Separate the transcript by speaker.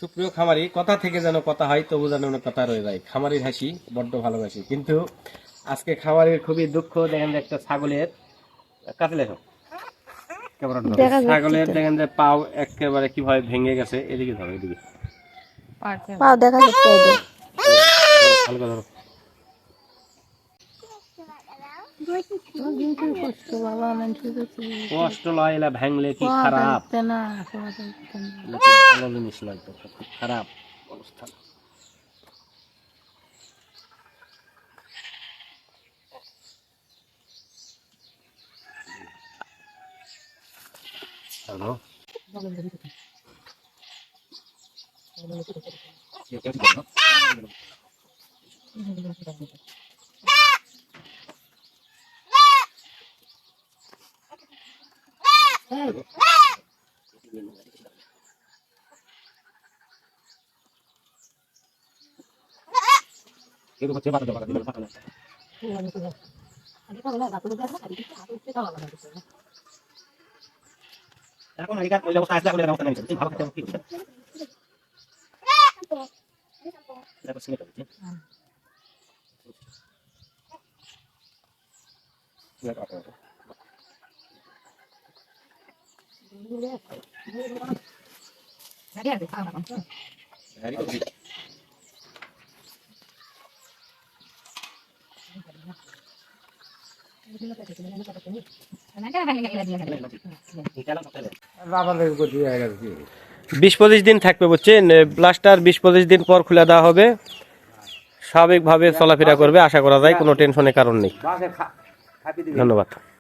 Speaker 1: সুপ্রিয় খামারি, কথা থেকে যেন কথা হয় তবু যেন কথা রয়ে যায়। খামারির হাসি বড্ড ভালোবাসি, কিন্তু আজকে খামারির খুবই দুঃখ। দেখেন যে একটা ছাগলের কাছে লেখো ছাগলের দেখেন যে পাও একেবারে কিভাবে ভেঙে গেছে। এদিকে ধরো, এদিকে
Speaker 2: পাও দেখা যাচ্ছে।
Speaker 1: হালকা ধরো। কষ্ট লয়, এলা ভাঙলে কি খারাপ, ভালো জিনিস নয় তো, খুব খারাপ অবস্থা। হ্যালো, এখন আগেকার ওই ব্যবস্থা আসলে এখন ব্যবস্থা নেই, ঠিক ভালো থাকতে কি করতে দেখো সিনে করতে বিশ 25 দিন থাকবে, বুঝছেন? প্লাস্টার 20-25 দিন পর খুলে দেওয়া হবে, স্বাভাবিকভাবে চলাফেরা করবে, আশা করা যায়। কোনো টেনশনের কারণ নেই। ধন্যবাদ।